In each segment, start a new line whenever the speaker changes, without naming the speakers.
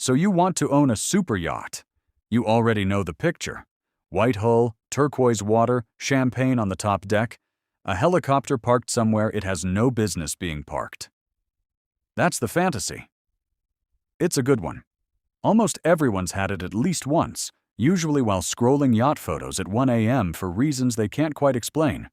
So you want to own a super yacht. You already know the picture. White hull, turquoise water, champagne on the top deck, a helicopter parked somewhere it has no business being parked. That's the fantasy. It's a good one. Almost everyone's had it at least once, usually while scrolling yacht photos at 1 a.m. for reasons they can't quite explain.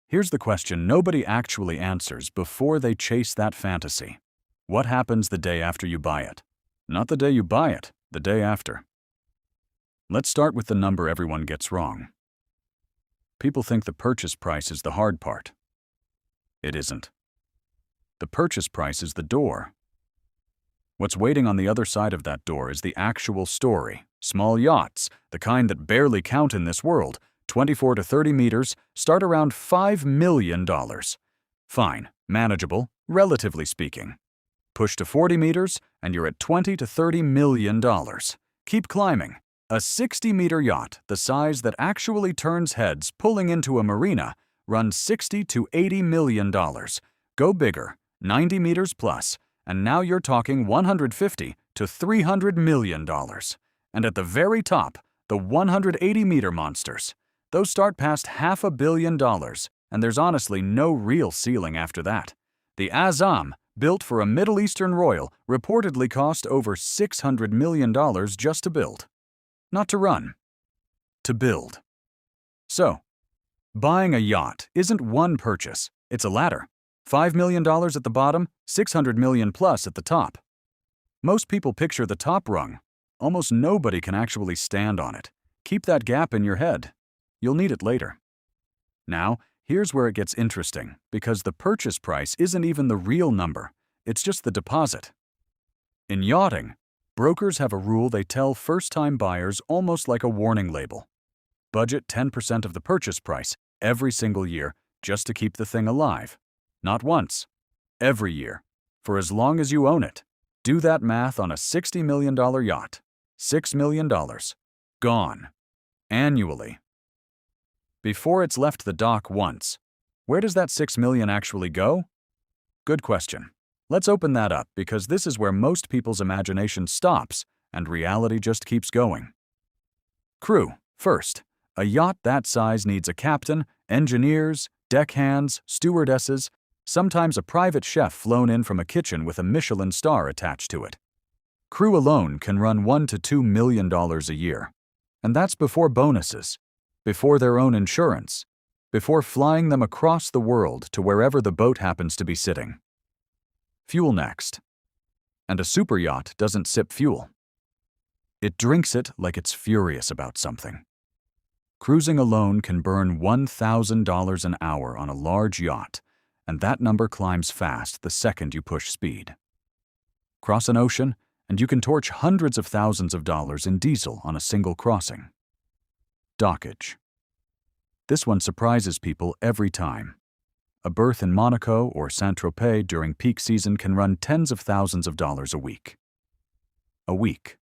Here's the question nobody actually answers before they chase that fantasy. What happens the day after you buy it? Not the day you buy it, the day after. Let's start with the number everyone gets wrong. People think the purchase price is the hard part. It isn't. The purchase price is the door. What's waiting on the other side of that door is the actual story. Small yachts, the kind that barely count in this world, 24 to 30 meters, start around $5 million. Fine, manageable, relatively speaking. Push to 40 meters, and you're at $20 to $30 million. Keep climbing. A 60-meter yacht, the size that actually turns heads pulling into a marina, runs $60 to $80 million. Go bigger, 90 meters plus, and now you're talking $150 to $300 million. And at the very top, the 180-meter monsters. Those start past $500 million, and there's honestly no real ceiling after that. The Azam, built for a Middle Eastern royal, reportedly cost over $600 million just to build. Not to run. To build. So, buying a yacht isn't one purchase, it's a ladder. $5 million at the bottom, $600 million plus at the top. Most people picture the top rung. Almost nobody can actually stand on it. Keep that gap in your head. You'll need it later. Now, here's where it gets interesting, because the purchase price isn't even the real number. It's just the deposit. In yachting, brokers have a rule they tell first-time buyers almost like a warning label. Budget 10% of the purchase price every single year just to keep the thing alive. Not once. Every year. For as long as you own it. Do that math on a $60 million yacht. $6 million. Gone. Annually. Before it's left the dock once, where does that $6 million actually go? Good question. Let's open that up because this is where most people's imagination stops and reality just keeps going. Crew. First, a yacht that size needs a captain, engineers, deckhands, stewardesses, sometimes a private chef flown in from a kitchen with a Michelin star attached to it. Crew alone can run $1 to $2 million a year. And that's before bonuses, before their own insurance, before flying them across the world to wherever the boat happens to be sitting. Fuel next. And a super yacht doesn't sip fuel. It drinks it like it's furious about something. Cruising alone can burn $1,000 an hour on a large yacht, and that number climbs fast the second you push speed. Cross an ocean, and you can torch hundreds of thousands of dollars in diesel on a single crossing. Dockage. This one surprises people every time. A berth in Monaco or Saint-Tropez during peak season can run tens of thousands of dollars a week. A week.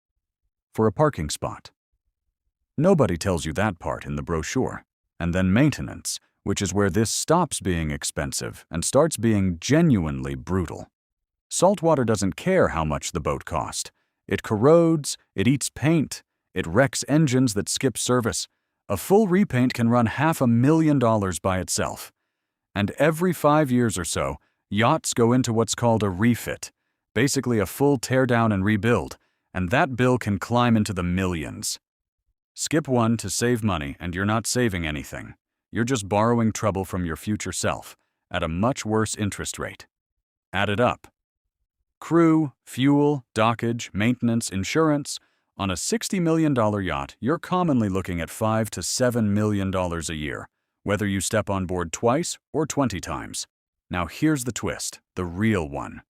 For a parking spot. Nobody tells you that part in the brochure. And then maintenance, which is where this stops being expensive and starts being genuinely brutal. Saltwater doesn't care how much the boat cost. It corrodes, it eats paint, it wrecks engines that skip service. A full repaint can run $500,000 by itself. And every 5 years or so, yachts go into what's called a refit, basically a full teardown and rebuild, and that bill can climb into the millions. Skip one to save money and you're not saving anything. You're just borrowing trouble from your future self at a much worse interest rate. Add it up. Crew, fuel, dockage, maintenance, insurance. On a $60 million yacht, you're commonly looking at $5 to $7 million a year, whether you step on board twice or 20 times. Now here's the twist, the real one.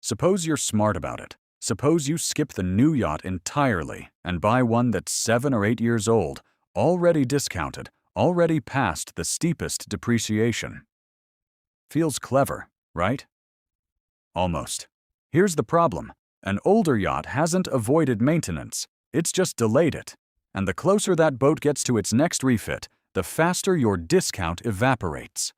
Suppose you're smart about it. Suppose you skip the new yacht entirely and buy one that's 7 or 8 years old, already discounted, already past the steepest depreciation. Feels clever, right? Almost. Here's the problem. An older yacht hasn't avoided maintenance. It's just delayed it. And the closer that boat gets to its next refit, the faster your discount evaporates.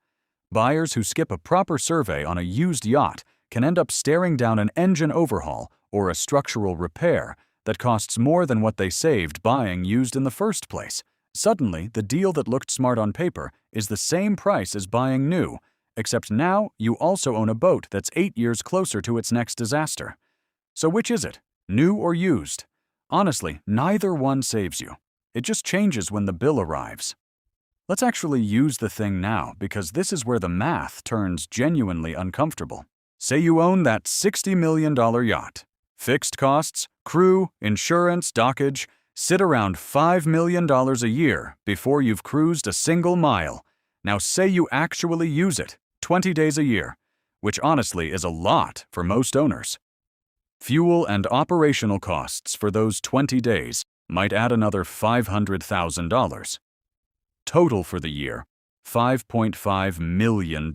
Buyers who skip a proper survey on a used yacht can end up staring down an engine overhaul or a structural repair that costs more than what they saved buying used in the first place. Suddenly, the deal that looked smart on paper is the same price as buying new, except now you also own a boat that's 8 years closer to its next disaster. So which is it, new or used? Honestly, neither one saves you. It just changes when the bill arrives. Let's actually use the thing now, because this is where the math turns genuinely uncomfortable. Say you own that $60 million yacht. Fixed costs, crew, insurance, dockage, sit around $5 million a year before you've cruised a single mile. Now say you actually use it, 20 days a year, which honestly is a lot for most owners. Fuel and operational costs for those 20 days might add another $500,000. Total for the year, $5.5 million.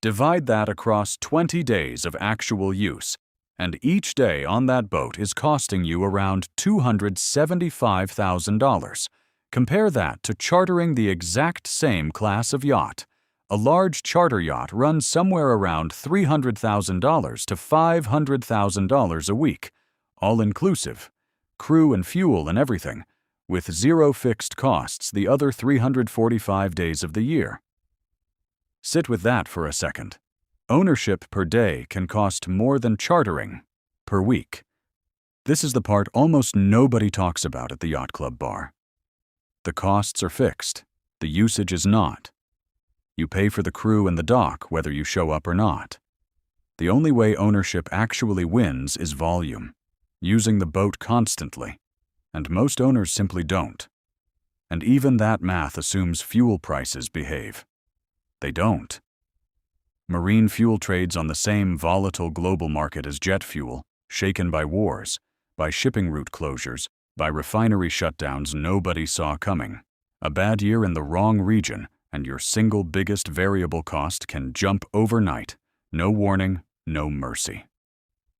Divide that across 20 days of actual use, and each day on that boat is costing you around $275,000. Compare that to chartering the exact same class of yacht. A large charter yacht runs somewhere around $300,000 to $500,000 a week, all-inclusive, crew and fuel and everything, with zero fixed costs the other 345 days of the year. Sit with that for a second. Ownership per day can cost more than chartering per week. This is the part almost nobody talks about at the yacht club bar. The costs are fixed. The usage is not. You pay for the crew and the dock whether you show up or not. The only way ownership actually wins is volume, using the boat constantly, and most owners simply don't. And even that math assumes fuel prices behave. They don't. Marine fuel trades on the same volatile global market as jet fuel, shaken by wars, by shipping route closures, by refinery shutdowns nobody saw coming. A bad year in the wrong region, and your single biggest variable cost can jump overnight. No warning, no mercy.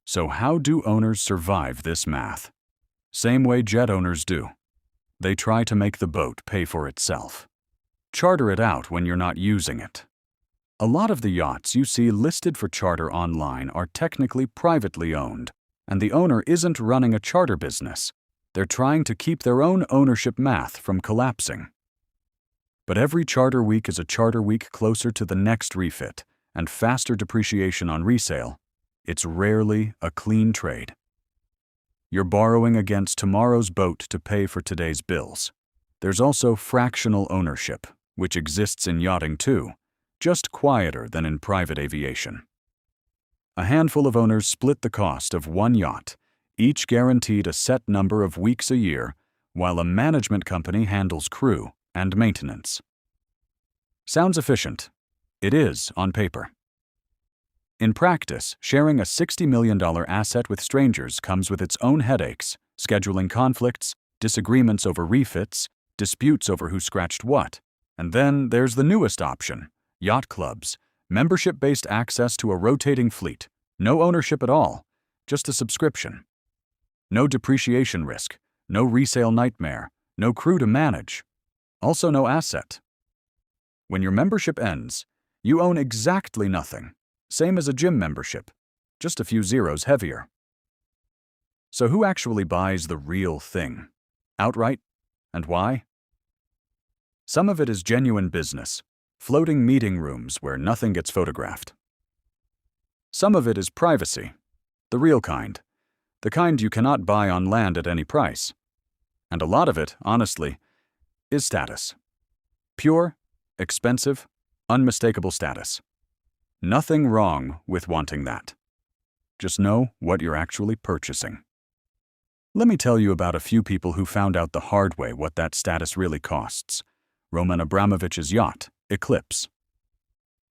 So how do owners survive this math? Same way jet owners do. They try to make the boat pay for itself. Charter it out when you're not using it. A lot of the yachts you see listed for charter online are technically privately owned, and the owner isn't running a charter business. They're trying to keep their own ownership math from collapsing. But every charter week is a charter week closer to the next refit, and faster depreciation on resale. It's rarely a clean trade. You're borrowing against tomorrow's boat to pay for today's bills. There's also fractional ownership, which exists in yachting too, just quieter than in private aviation. A handful of owners split the cost of one yacht, each guaranteed a set number of weeks a year, while a management company handles crew and maintenance. Sounds efficient. It is on paper. In practice, sharing a $60 million asset with strangers comes with its own headaches, scheduling conflicts, disagreements over refits, disputes over who scratched what. And then there's the newest option, yacht clubs, membership-based access to a rotating fleet, no ownership at all, just a subscription. No depreciation risk, no resale nightmare, no crew to manage, also no asset. When your membership ends, you own exactly nothing, same as a gym membership, just a few zeros heavier. So who actually buys the real thing? Outright? And why? Some of it is genuine business, floating meeting rooms where nothing gets photographed. Some of it is privacy, the real kind, the kind you cannot buy on land at any price. And a lot of it, honestly, is status. Pure, expensive, unmistakable status. Nothing wrong with wanting that. Just know what you're actually purchasing. Let me tell you about a few people who found out the hard way what that status really costs. Roman Abramovich's yacht, Eclipse.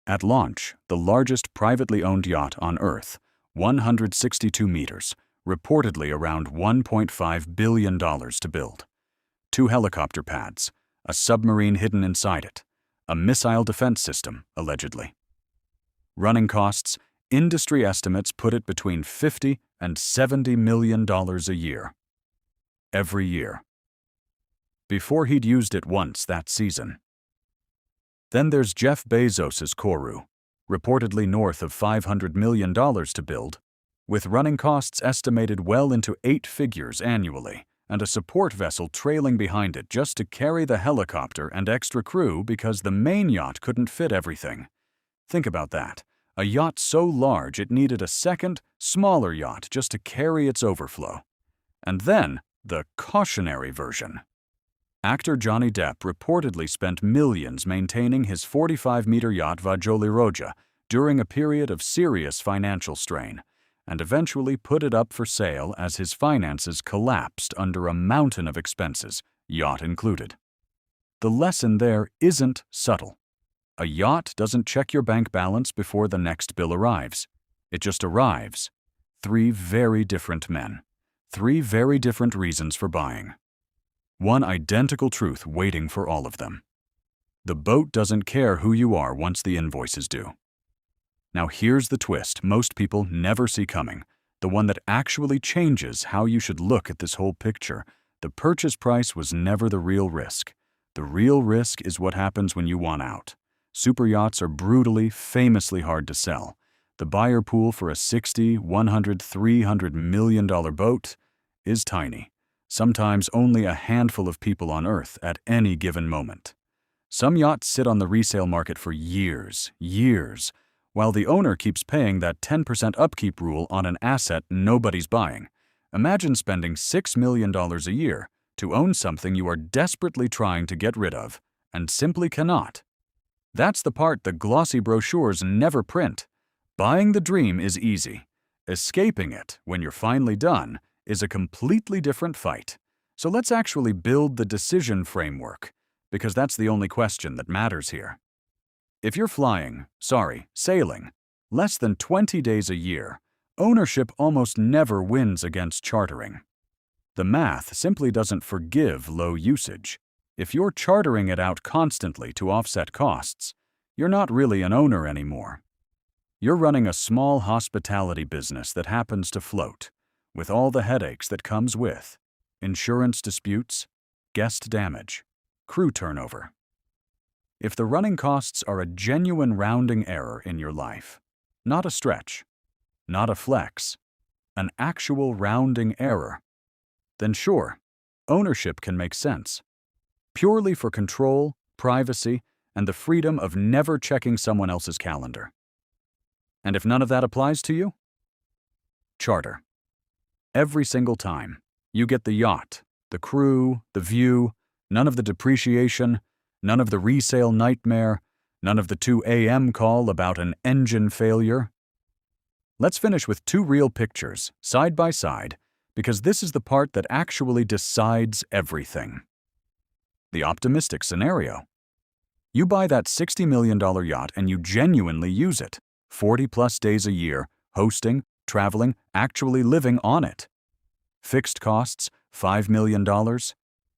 At launch, the largest privately owned yacht on Earth, 162 meters, reportedly around $1.5 billion to build. 2 helicopter pads, a submarine hidden inside it, a missile defense system, allegedly. Running costs, industry estimates put it between $50 and $70 million a year. Every year. Before he'd used it once that season. Then there's Jeff Bezos' Kourou, reportedly north of $500 million to build, with running costs estimated well into 8 figures annually, and a support vessel trailing behind it just to carry the helicopter and extra crew because the main yacht couldn't fit everything. Think about that. A yacht so large it needed a second, smaller yacht just to carry its overflow. And then, the cautionary version. Actor Johnny Depp reportedly spent millions maintaining his 45-meter yacht Vajoli Roja during a period of serious financial strain, and eventually put it up for sale as his finances collapsed under a mountain of expenses, yacht included. The lesson there isn't subtle. A yacht doesn't check your bank balance before the next bill arrives. It just arrives. 3 very different men. 3 very different reasons for buying. One identical truth waiting for all of them. The boat doesn't care who you are once the invoice is due. Now here's the twist most people never see coming, the one that actually changes how you should look at this whole picture. The purchase price was never the real risk. The real risk is what happens when you want out. Superyachts are brutally, famously hard to sell. The buyer pool for a $60, $100, $300 million boat is tiny. Sometimes only a handful of people on Earth at any given moment. Some yachts sit on the resale market for years, while the owner keeps paying that 10% upkeep rule on an asset nobody's buying. Imagine spending $6 million a year to own something you are desperately trying to get rid of and simply cannot. That's the part the glossy brochures never print. Buying the dream is easy. Escaping it, when you're finally done, is a completely different fight. So let's actually build the decision framework, because that's the only question that matters here. If you're sailing, less than 20 days a year, ownership almost never wins against chartering. The math simply doesn't forgive low usage. If you're chartering it out constantly to offset costs, you're not really an owner anymore. You're running a small hospitality business that happens to float, with all the headaches that comes with insurance disputes, guest damage, crew turnover. If the running costs are a genuine rounding error in your life, not a stretch, not a flex, an actual rounding error, then sure, ownership can make sense. Purely for control, privacy, and the freedom of never checking someone else's calendar. And if none of that applies to you? Charter. Every single time, you get the yacht, the crew, the view, none of the depreciation, none of the resale nightmare, none of the 2 a.m. call about an engine failure. Let's finish with 2 real pictures, side by side, because this is the part that actually decides everything. The optimistic scenario. You buy that $60 million yacht and you genuinely use it, 40+ days a year, hosting, traveling, actually living on it. Fixed costs, $5 million.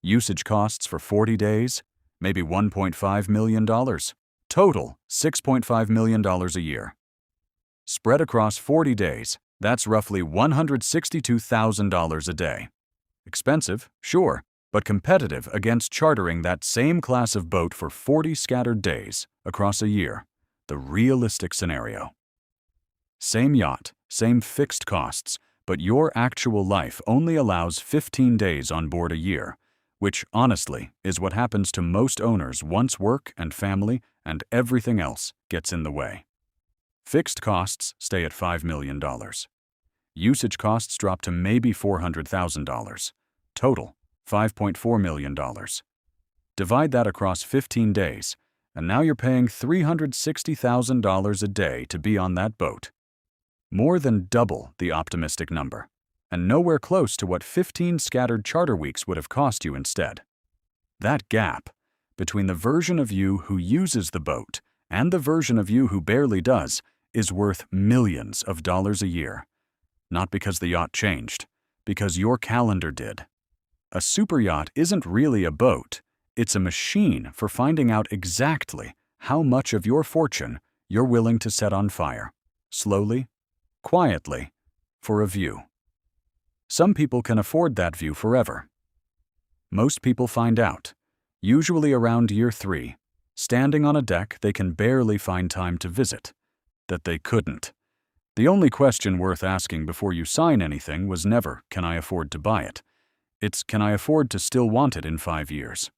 Usage costs for 40 days, maybe $1.5 million. Total, $6.5 million a year. Spread across 40 days, that's roughly $162,000 a day. Expensive, sure, but competitive against chartering that same class of boat for 40 scattered days across a year. The realistic scenario. Same yacht, same fixed costs, but your actual life only allows 15 days on board a year, which honestly is what happens to most owners once work and family and everything else gets in the way. Fixed costs stay at $5 million. Usage costs drop to maybe $400,000. Total, $5.4 million. Divide that across 15 days, and now you're paying $360,000 a day to be on that boat. More than double the optimistic number, and nowhere close to what 15 scattered charter weeks would have cost you instead. That gap between the version of you who uses the boat and the version of you who barely does is worth millions of dollars a year. Not because the yacht changed, because your calendar did. A superyacht isn't really a boat, it's a machine for finding out exactly how much of your fortune you're willing to set on fire, slowly, quietly, for a view. Some people can afford that view forever. Most people find out, usually around year 3, standing on a deck they can barely find time to visit, that they couldn't. The only question worth asking before you sign anything was never, can I afford to buy it? It's, can I afford to still want it in 5 years?